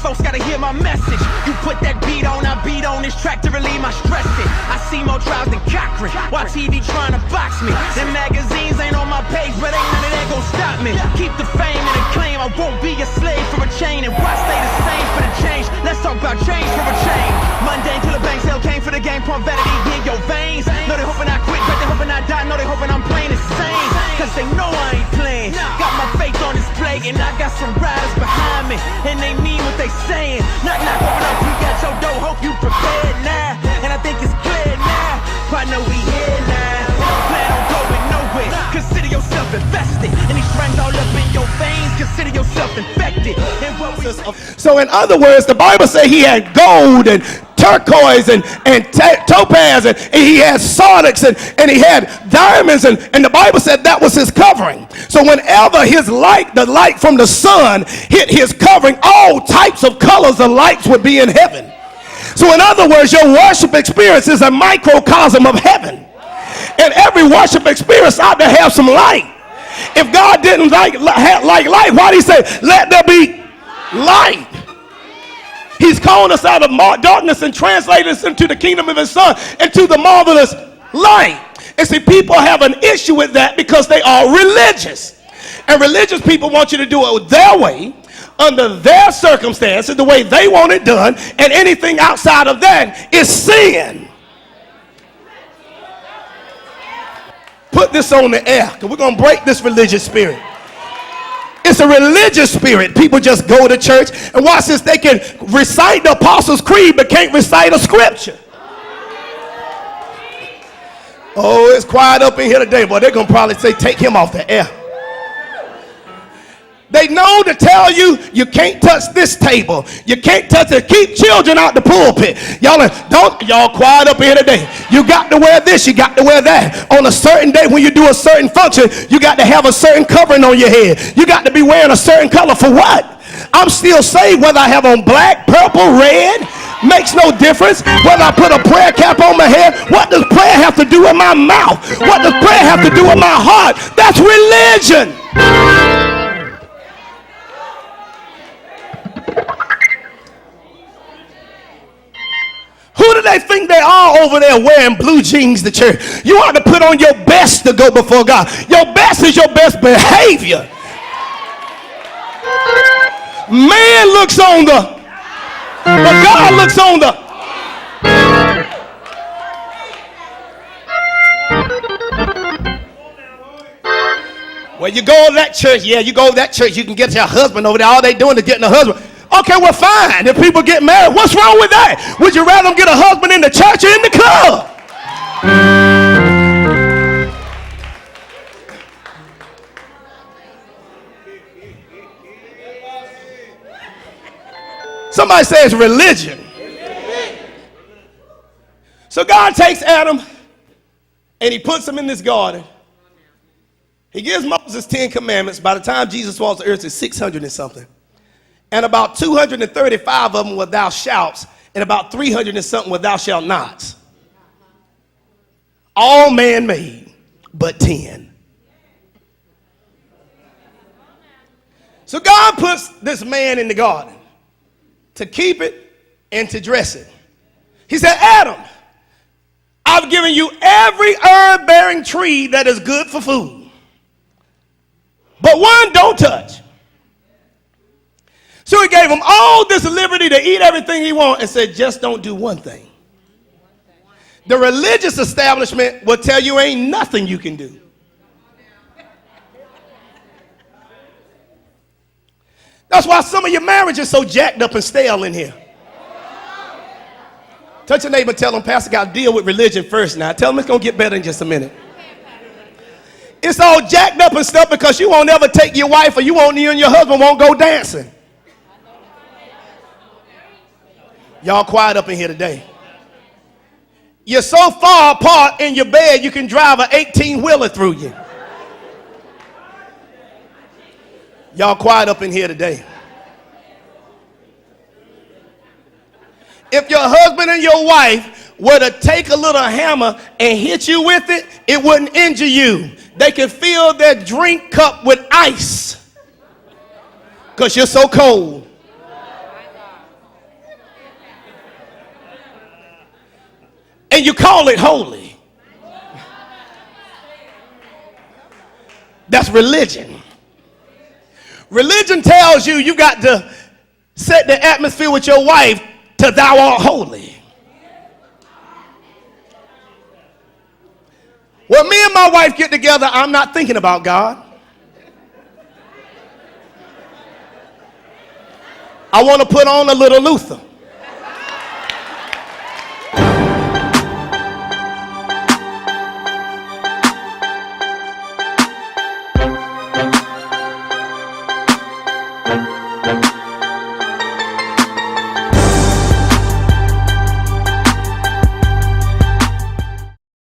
folks gotta hear my message. You put that beat on, I beat on this track to relieve my stress. I see more trials than Cochran, while TV trying to box me. Them magazines ain't on my page, but ain't none of that gon' stop me. Keep the fame and the claim, I won't be a slave for a chain. And why stay the same for the change? Let's talk about change for a change. Mundane till the bank sale came for the game, pump vanity in your veins. Know they hoping I quit, but they hoping I die. Know they hoping I'm playing insane, cause they know I ain't playing. Got my faith on display, and I got some riders behind me, and they mean what they saying. Knock, knock, open up, you got your dough, hope you prepared now. And I think it's clear now, partner, we here now. Don't plan on going nowhere, consider yourself invested. And these strands all up in your veins, consider yourself infected. And what we so in other words, the Bible says he had gold and turquoise and topaz, and he had sardonyx, and he had diamonds, and the Bible said that was his covering. So whenever his light, the light from the sun, hit his covering, all types of colors of lights would be in heaven. So in other words, your worship experience is a microcosm of heaven, and every worship experience ought to have some light. If God didn't like light, why did he say, let there be light? He's calling us out of darkness and translating us into the kingdom of his son, into the marvelous light. And see, people have an issue with that because they are religious. And religious people want you to do it their way, under their circumstances, the way they want it done, and anything outside of that is sin. Put this on the air, because we're going to break this religious spirit. It's a religious spirit. People just go to church, and watch this, they can recite the Apostles' Creed but can't recite a scripture. Oh, it's quiet up in here today, boy. They're going to probably say, take him off the air. They know to tell you, you can't touch this table. You can't touch it. Keep children out the pulpit. Y'all quiet up here today. You got to wear this. You got to wear that. On a certain day when you do a certain function, you got to have a certain covering on your head. You got to be wearing a certain color. For what? I'm still saved whether I have on black, purple, red. Makes no difference whether I put a prayer cap on my head. What does prayer have to do with my mouth? What does prayer have to do with my heart? That's religion. Who do they think they are over there wearing blue jeans to church? You ought to put on your best to go before God. Your best is your best behavior. Man looks on but God looks on Well, you go to that church, you go to that church, you can get your husband over there. All they doing is getting a husband. Okay, well, fine. If people get married, what's wrong with that? Would you rather them get a husband in the church or in the club? Somebody says religion. So God takes Adam and he puts him in this garden. He gives Moses 10 commandments. By the time Jesus walks the earth, it's 600 and something. And about 235 of them were thou shalt, and about 300 and something were thou shalt not. All man-made, but 10. So God puts this man in the garden to keep it and to dress it. He said, Adam, I've given you every herb-bearing tree that is good for food, but one don't touch. So he gave him all this liberty to eat everything he wants and said, just don't do one thing. The religious establishment will tell you ain't nothing you can do. That's why some of your marriage is so jacked up and stale in here. Touch your neighbor and tell them, Pastor, got to deal with religion first now. Tell them it's going to get better in just a minute. It's all jacked up and stuff because you won't ever take your wife, or you and your husband won't go dancing. Y'all quiet up in here today. You're so far apart in your bed, you can drive an 18-wheeler through you. Y'all quiet up in here today. If your husband and your wife were to take a little hammer and hit you with it, it wouldn't injure you. They can fill their drink cup with ice because you're so cold. and you call it holy. That's religion. Religion tells you you got to set the atmosphere with your wife till thou art holy. When me and my wife get together, I'm not thinking about God. I want to put on a little Luther.